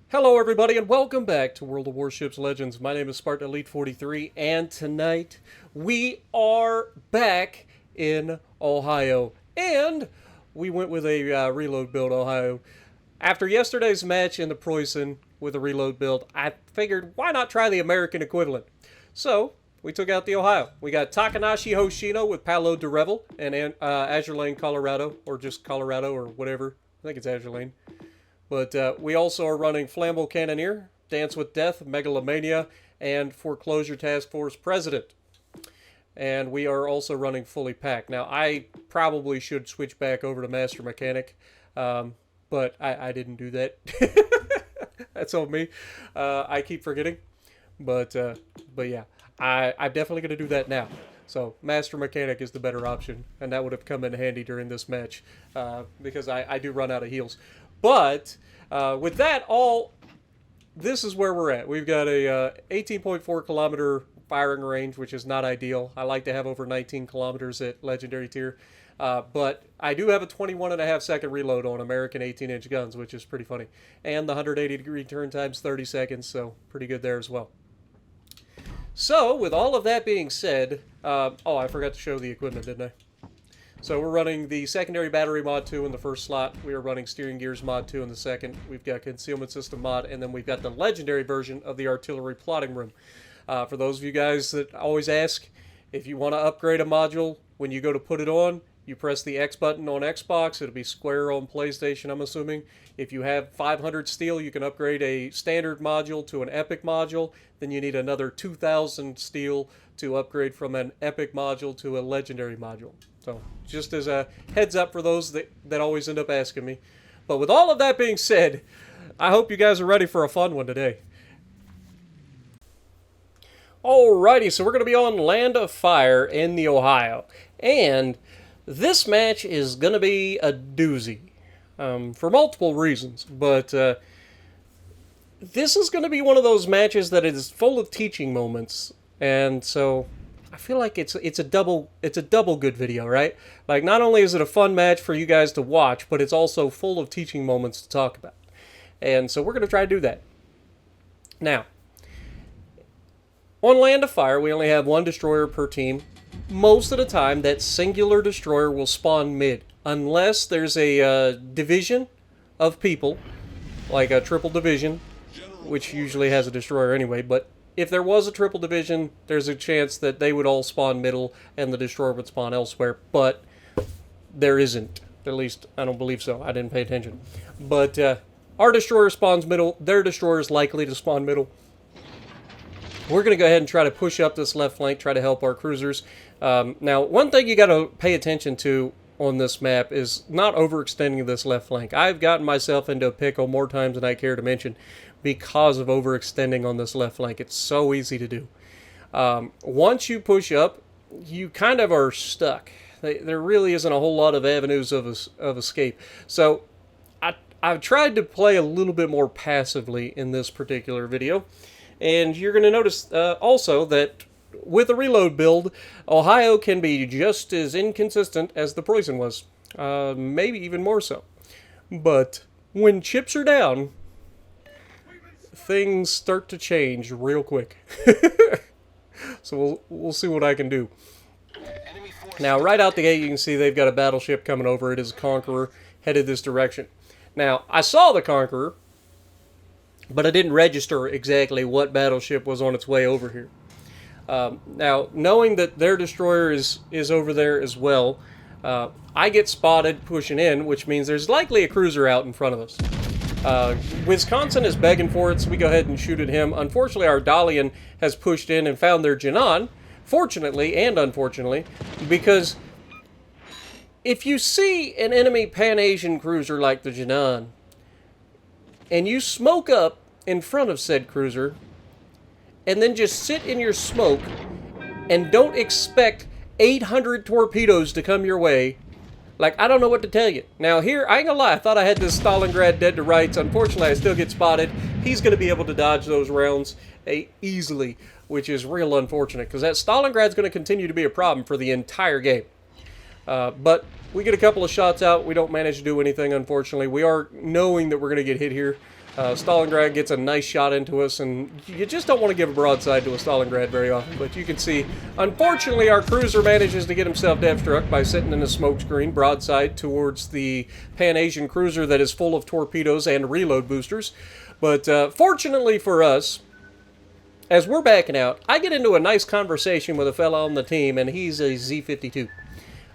Hello everybody and welcome back to World of Warships Legends. My name is Spartan Elite 43 and tonight we are back in Ohio. And we went with a reload build, Ohio. After yesterday's match in the Preußen with a reload build, I figured why not try the American equivalent. So we took out the Ohio. We got Takanashi Hoshino with Paolo de Revel and Azure Lane, Colorado, or just Colorado or whatever. I think it's Azure Lane. But we also are running Flambeau Cannoneer, Dance with Death, Megalomania, and Foreclosure Task Force President. And we are also running fully packed. Now, I probably should switch back over to Master Mechanic, but I didn't do that. That's on me. I keep forgetting. But yeah, I'm definitely going to do that now. So, Master Mechanic is the better option, and that would have come in handy during this match, because I do run out of heals. But with that all, this is where we're at. We've got a 18.4 kilometer firing range, which is not ideal. I like to have over 19 kilometers at Legendary tier. But I do have a 21.5 second reload on American 18-inch guns, which is pretty funny. And the 180-degree turn time's 30 seconds, so pretty good there as well. So, with all of that being said, oh, I forgot to show the equipment, didn't I? So we're running the secondary battery mod 2 in the first slot. We are running steering gears mod 2 in the second. We've got concealment system mod, and then we've got the legendary version of the artillery plotting room. For those of you guys that always ask, if you want to upgrade a module, when you go to put it on, you press the X button on Xbox. It'll be square on PlayStation, I'm assuming. If you have 500 steel, you can upgrade a standard module to an epic module. Then you need another 2,000 steel to upgrade from an epic module to a legendary module. So, just as a heads up for those that always end up asking me. But with all of that being said, I hope you guys are ready for a fun one today. Alrighty, so we're going to be on Land of Fire in the Ohio. And this match is going to be a doozy. For multiple reasons. But this is going to be one of those matches that is full of teaching moments. And so I feel like it's a double good video, right? Like, not only is it a fun match for you guys to watch, but it's also full of teaching moments to talk about. And so we're going to try to do that. Now, on Land of Fire, we only have one destroyer per team. Most of the time, that singular destroyer will spawn mid, unless there's a division of people, like a triple division, which usually has a destroyer anyway, but if there was a triple division, there's a chance that they would all spawn middle and the destroyer would spawn elsewhere, but there isn't. At least, I don't believe so. I didn't pay attention. But our destroyer spawns middle. Their destroyer is likely to spawn middle. We're going to go ahead and try to push up this left flank, try to help our cruisers. Now, one thing you got to pay attention to on this map is not overextending this left flank. I've gotten myself into a pickle more times than I care to mention because of overextending on this left flank. It's so easy to do. Once you push up, you kind of are stuck. There really isn't a whole lot of avenues of escape. So I've tried to play a little bit more passively in this particular video. And you're going to notice also that with a reload build, Ohio can be just as inconsistent as the Preußen was. Maybe even more so. But when chips are down, things start to change real quick. So we'll see what I can do. Now, right out the gate, you can see they've got a battleship coming over. It is a Conqueror, headed this direction. Now, I saw the Conqueror, but I didn't register exactly what battleship was on its way over here. Now, knowing that their destroyer is over there as well, I get spotted pushing in, which means there's likely a cruiser out in front of us. Wisconsin is begging for it, so we go ahead and shoot at him. Unfortunately, our Dalian has pushed in and found their Jinan, fortunately and unfortunately, because if you see an enemy Pan-Asian cruiser like the Jinan, and you smoke up in front of said cruiser, and then just sit in your smoke, and don't expect 800 torpedoes to come your way, like, I don't know what to tell you. Now here, I ain't gonna lie, I thought I had this Stalingrad dead to rights. Unfortunately, I still get spotted. He's gonna be able to dodge those rounds easily, which is real unfortunate, because that Stalingrad's gonna continue to be a problem for the entire game. But we get a couple of shots out. We don't manage to do anything, unfortunately. We are knowing that we're going to get hit here. Stalingrad gets a nice shot into us, and you just don't want to give a broadside to a Stalingrad very often. But you can see, unfortunately, our cruiser manages to get himself dev-struck by sitting in a smokescreen broadside towards the Pan-Asian cruiser that is full of torpedoes and reload boosters. But fortunately for us, as we're backing out, I get into a nice conversation with a fella on the team, and he's a Z-52.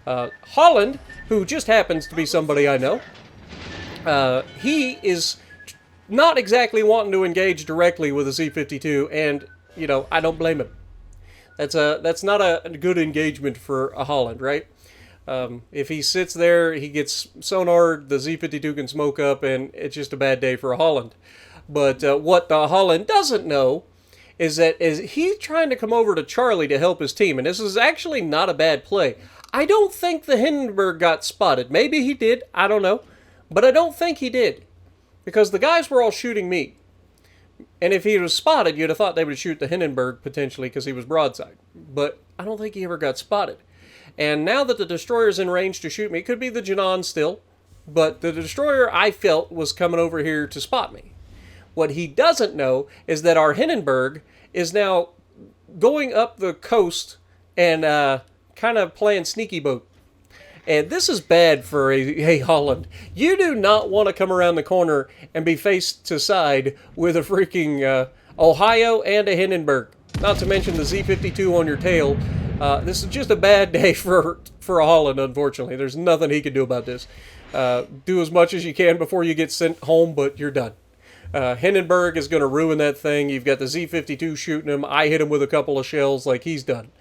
Holland, who just happens to be somebody I know, he is not exactly wanting to engage directly with a Z-52, and, you know, I don't blame him. That's not a good engagement for a Holland, right? If he sits there, he gets sonar, the Z-52 can smoke up, and it's just a bad day for a Holland. But what the Holland doesn't know is that he's trying to come over to Charlie to help his team, and this is actually not a bad play. I don't think the Hindenburg got spotted. Maybe he did, I don't know. But I don't think he did, because the guys were all shooting me. And if he was spotted, you'd have thought they would shoot the Hindenburg, potentially, because he was broadside. But I don't think he ever got spotted. And now that the destroyer's in range to shoot me, it could be the Jinan still, but the destroyer, I felt, was coming over here to spot me. What he doesn't know is that our Hindenburg is now going up the coast and kind of playing sneaky boat. And this is bad for a Holland. You do not want to come around the corner and be face to side with a freaking Ohio and a Hindenburg. Not to mention the Z-52 on your tail. This is just a bad day for a Holland, unfortunately. There's nothing he can do about this. Do as much as you can before you get sent home, but you're done. Hindenburg is going to ruin that thing. You've got the Z-52 shooting him. I hit him with a couple of shells, like he's done.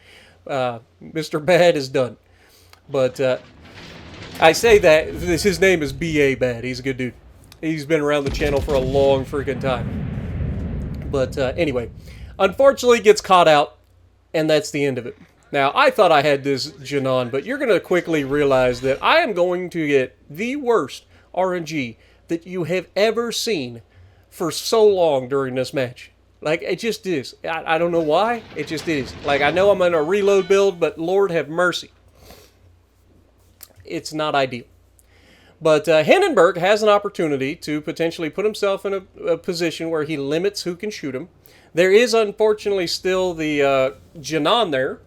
Mr. Bad is done. But I say that, his name is B.A. Bad. He's a good dude. He's been around the channel for a long freaking time. But anyway, unfortunately gets caught out, and that's the end of it. Now, I thought I had this Jinan, but you're going to quickly realize that I am going to get the worst RNG that you have ever seen for so long during this match. Like, it just is. I don't know why. It just is. Like, I know I'm in a reload build, but Lord have mercy. It's not ideal. But Hindenburg has an opportunity to potentially put himself in a position where he limits who can shoot him. There is, unfortunately, still the Jinan there.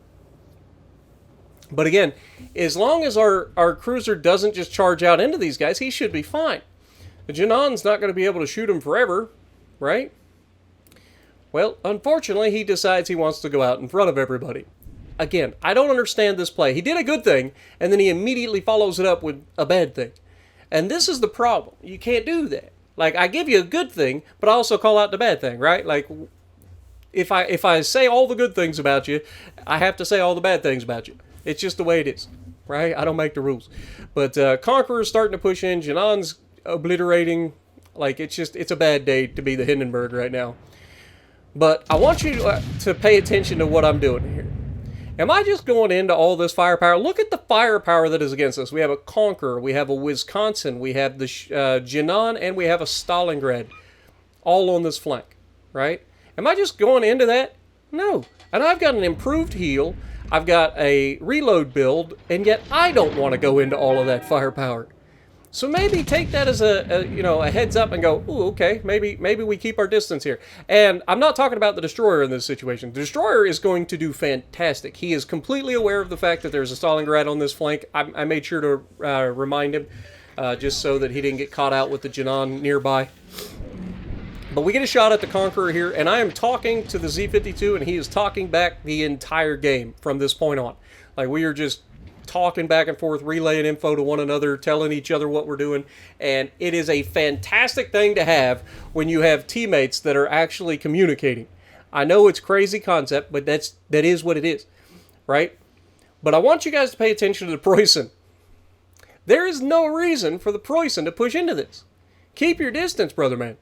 But again, as long as our cruiser doesn't just charge out into these guys, he should be fine. The Jinan's not going to be able to shoot him forever, right? Well, unfortunately, he decides he wants to go out in front of everybody. Again, I don't understand this play. He did a good thing, and then he immediately follows it up with a bad thing. And this is the problem. You can't do that. Like, I give you a good thing, but I also call out the bad thing, right? Like, if I say all the good things about you, I have to say all the bad things about you. It's just the way it is, right? I don't make the rules. But Conqueror's starting to push in. Jinan's obliterating. Like, it's a bad day to be the Hindenburg right now. But I want you to pay attention to what I'm doing here. Am I just going into all this firepower? Look at the firepower that is against us. We have a Conqueror, we have a Wisconsin, we have the Jinan, and we have a Stalingrad, all on this flank, right? Am I just going into that? No. And I've got an improved heal, I've got a reload build, and yet I don't want to go into all of that firepower. So maybe take that as a heads up and go, ooh, okay, maybe we keep our distance here. And I'm not talking about the Destroyer in this situation. The Destroyer is going to do fantastic. He is completely aware of the fact that there's a Stalingrad on this flank. I made sure to remind him, just so that he didn't get caught out with the Jinan nearby. But we get a shot at the Conqueror here, and I am talking to the Z-52, and he is talking back the entire game from this point on. Like, we are just talking back and forth, relaying info to one another, telling each other what we're doing, and it is a fantastic thing to have when you have teammates that are actually communicating. I know it's a crazy concept, but that is what it is, right? But I want you guys to pay attention to the Preußen. There is no reason for the Preußen to push into this. Keep your distance, brother man.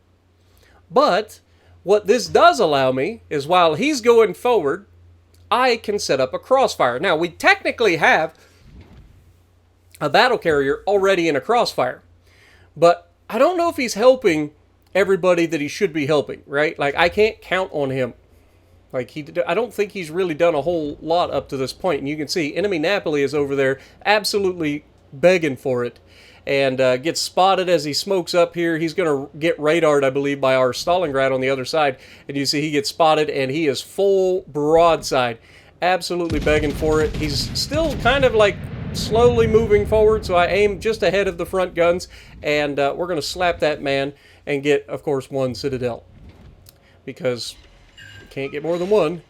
But what this does allow me is, while he's going forward, I can set up a crossfire. Now, we technically have a battle carrier already in a crossfire, but I don't know if he's helping everybody that he should be helping, right? Like, I can't count on him. Like, I don't think he's really done a whole lot up to this point. And you can see enemy Napoli is over there absolutely begging for it. and gets spotted as he smokes up here. He's going to get radared, I believe, by our Stalingrad on the other side. And you see he gets spotted, and he is full broadside. Absolutely begging for it. He's still kind of like slowly moving forward, so I aim just ahead of the front guns, and we're going to slap that man and get, of course, one Citadel. Because you can't get more than one.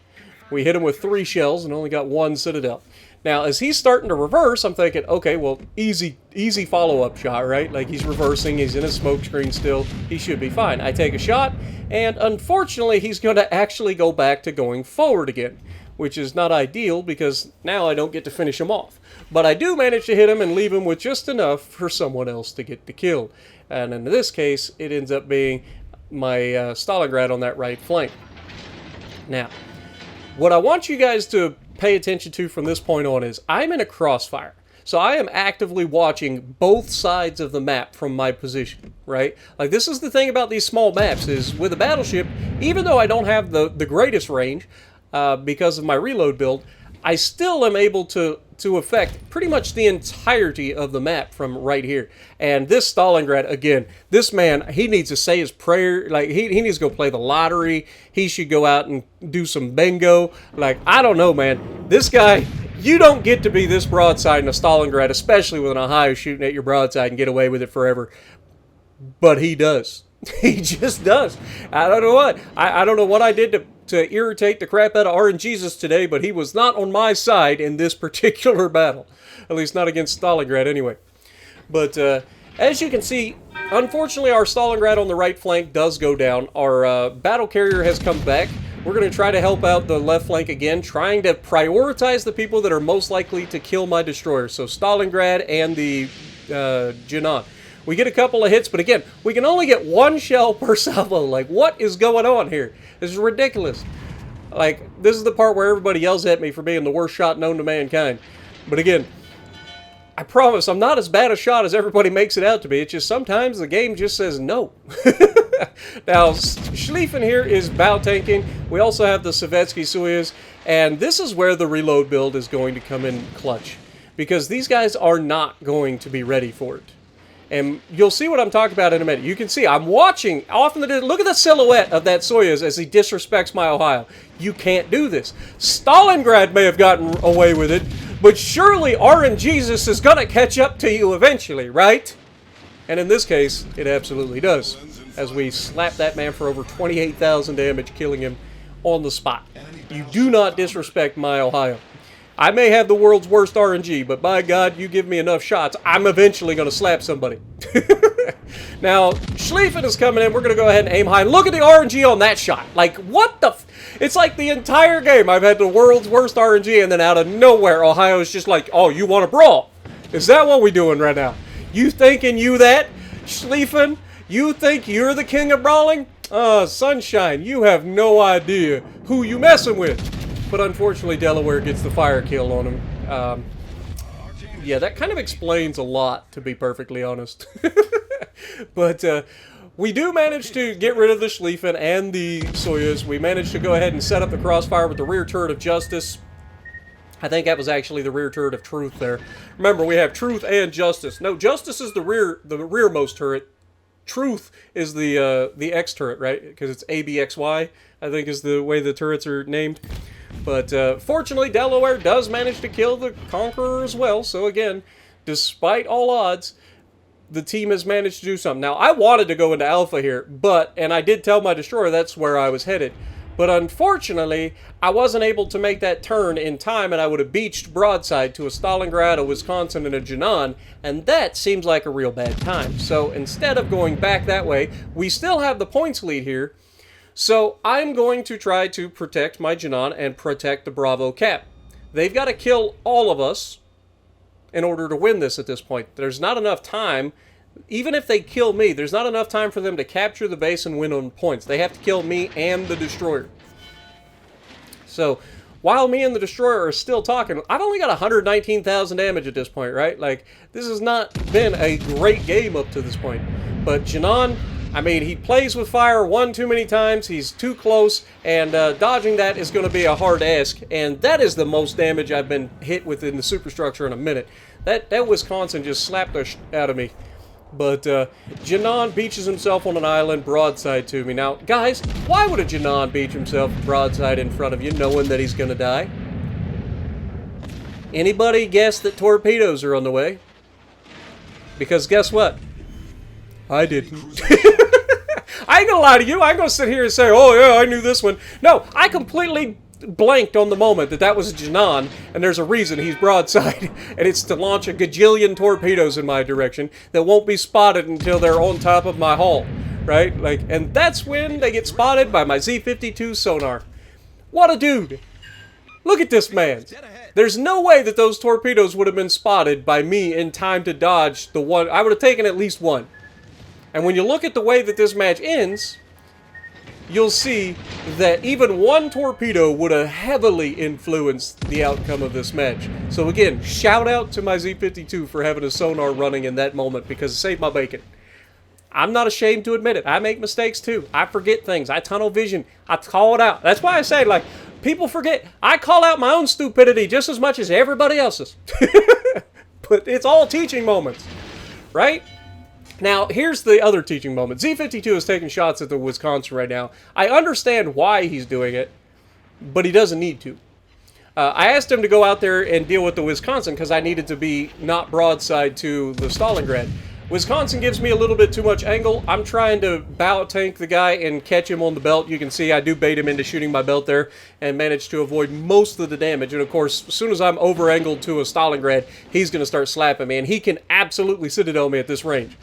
We hit him with 3 shells and only got 1 Citadel. Now, as he's starting to reverse, I'm thinking, okay, well, easy follow-up shot, right? Like, he's reversing, he's in a smoke screen still, he should be fine. I take a shot, and unfortunately, he's going to actually go back to going forward again, which is not ideal because now I don't get to finish him off. But I do manage to hit him and leave him with just enough for someone else to get the kill. And in this case, it ends up being my Stalingrad on that right flank. Now, what I want you guys to pay attention to from this point on is I'm in a crossfire. So I am actively watching both sides of the map from my position, right? Like, this is the thing about these small maps is with a battleship, even though I don't have the greatest range because of my reload build, I still am able to affect pretty much the entirety of the map from right here. And this Stalingrad, again, this man, he needs to say his prayer. Like, he needs to go play the lottery. He should go out and do some bingo. Like, I don't know, man. This guy, you don't get to be this broadside in a Stalingrad, especially with an Ohio shooting at your broadside and get away with it forever. But he does. He just does. I don't know what. I don't know what I did to irritate the crap out of RNGesus today, but he was not on my side in this particular battle. At least not against Stalingrad anyway. But as you can see, unfortunately our Stalingrad on the right flank does go down. Our battle carrier has come back. We're going to try to help out the left flank again, trying to prioritize the people that are most likely to kill my destroyer. So Stalingrad and the Jinan. We get a couple of hits, but again, we can only get 1 shell per salvo. Like, what is going on here? This is ridiculous. Like, this is the part where everybody yells at me for being the worst shot known to mankind. But again, I promise I'm not as bad a shot as everybody makes it out to be. It's just sometimes the game just says no. Now, Schlieffen here is bow tanking. We also have the Sovietsky Soyuz, and this is where the reload build is going to come in clutch. Because these guys are not going to be ready for it. And you'll see what I'm talking about in a minute. You can see I'm watching off in the distance. Look at the silhouette of that Soyuz as he disrespects my Ohio. You can't do this. Stalingrad may have gotten away with it, but surely RNGesus is going to catch up to you eventually, right? And in this case, it absolutely does, as we slap that man for over 28,000 damage, killing him on the spot. You do not disrespect my Ohio. I may have the world's worst RNG, but by God, you give me enough shots, I'm eventually going to slap somebody. Now, Schlieffen is coming in. We're going to go ahead and aim high. Look at the RNG on that shot. Like, what the it's like the entire game I've had the world's worst RNG, and then out of nowhere, Ohio's just like, oh, you want to brawl? Is that what we're doing right now? You thinking you that? Schlieffen? You think you're the king of brawling? Sunshine, you have no idea who you messing with. But unfortunately, Delaware gets the fire kill on him. Yeah, that kind of explains a lot, to be perfectly honest. But we do manage to get rid of the Schlieffen and the Soyuz. We managed to go ahead and set up the crossfire with the rear turret of Justice. I think that was actually the rear turret of Truth there. Remember, we have Truth and Justice. No, Justice is the rearmost turret. Truth is the X turret, right? Because it's ABXY, I think is the way the turrets are named. But fortunately, Delaware does manage to kill the Conqueror as well. So again, despite all odds, the team has managed to do something. Now, I wanted to go into Alpha here, and I did tell my destroyer that's where I was headed. But unfortunately, I wasn't able to make that turn in time, and I would have beached broadside to a Stalingrad, a Wisconsin, and a Jinan, and that seems like a real bad time. So instead of going back that way, we still have the points lead here. So I'm going to try to protect my Jinan and protect the Bravo Cap. They've got to kill all of us in order to win this at this point. There's not enough time. Even if they kill me, there's not enough time for them to capture the base and win on points. They have to kill me and the destroyer. So while me and the destroyer are still talking, I've only got 119,000 damage at this point, right? Like, this has not been a great game up to this point. But Jinan, I mean, he plays with fire one too many times. He's too close, and dodging that is going to be a hard ask. And that is the most damage I've been hit with in the superstructure in a minute. That Wisconsin just slapped the out of me. But Janan beaches himself on an island broadside to me. Now, guys, why would a Janan beach himself broadside in front of you, knowing that he's going to die? Anybody guess that torpedoes are on the way? Because guess what? I didn't. I ain't gonna lie to you. I ain't gonna sit here and say, oh yeah, I knew this one. No, I completely blanked on the moment that was a Janan, and there's a reason he's broadside, and it's to launch a gajillion torpedoes in my direction that won't be spotted until they're on top of my hull, right? And that's when they get spotted by my Z-52 sonar. What a dude! Look at this man. There's no way that those torpedoes would have been spotted by me in time to dodge the one. I would have taken at least one. And when you look at the way that this match ends, you'll see that even one torpedo would have heavily influenced the outcome of this match. So again, shout out to my Z-52 for having a sonar running in that moment, because it saved my bacon. I'm not ashamed to admit it. I make mistakes too. I forget things. I tunnel vision. I call it out. That's why I say, like, people forget. I call out my own stupidity just as much as everybody else's. But it's all teaching moments, right? Now, here's the other teaching moment. Z-52 is taking shots at the Wisconsin right now. I understand why he's doing it, but he doesn't need to. I asked him to go out there and deal with the Wisconsin because I needed to be not broadside to the Stalingrad. Wisconsin gives me a little bit too much angle. I'm trying to bow tank the guy and catch him on the belt. You can see I do bait him into shooting my belt there and manage to avoid most of the damage. And of course, as soon as I'm over-angled to a Stalingrad, he's going to start slapping me. And he can absolutely citadel me at this range.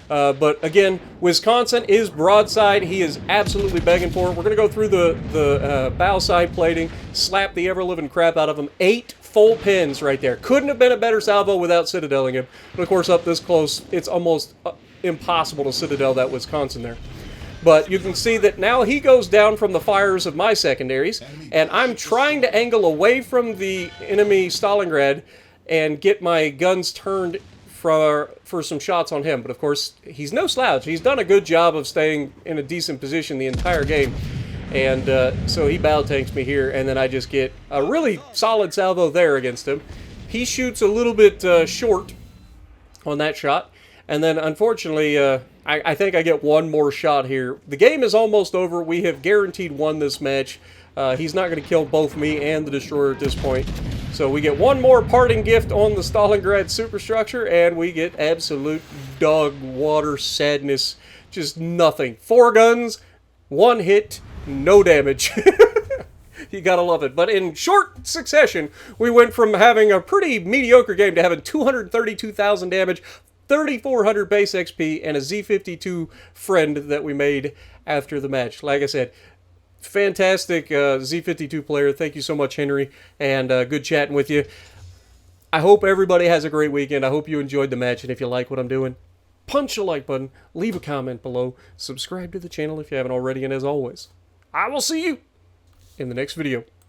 But again, Wisconsin is broadside. He is absolutely begging for it. We're going to go through the bow side plating, slap the ever-living crap out of him. 8 full pins right there. Couldn't have been a better salvo without citadeling him. But of course, up this close, it's almost impossible to citadel that Wisconsin there. But you can see that now he goes down from the fires of my secondaries, and I'm trying to angle away from the enemy Stalingrad and get my guns turned for some shots on him. But of course, he's no slouch. He's done a good job of staying in a decent position the entire game. And so he bow tanks me here, and then I just get a really solid salvo there against him. He shoots a little bit short on that shot, and then unfortunately, I think I get one more shot here. The game is almost over. We have guaranteed won this match. He's not going to kill both me and the destroyer at this point. So we get one more parting gift on the Stalingrad superstructure, and we get absolute dog water sadness. Just nothing. 4 guns, 1 hit, no damage. You gotta love it. But in short succession, we went from having a pretty mediocre game to having 232,000 damage, 3,400 base XP, and a Z-52 friend that we made after the match. Like I said, fantastic Z-52 player. Thank you so much, Henry, and good chatting with you. I hope everybody has a great weekend. I hope you enjoyed the match, and if you like what I'm doing, punch the like button, leave a comment below, subscribe to the channel if you haven't already, and as always, I will see you in the next video.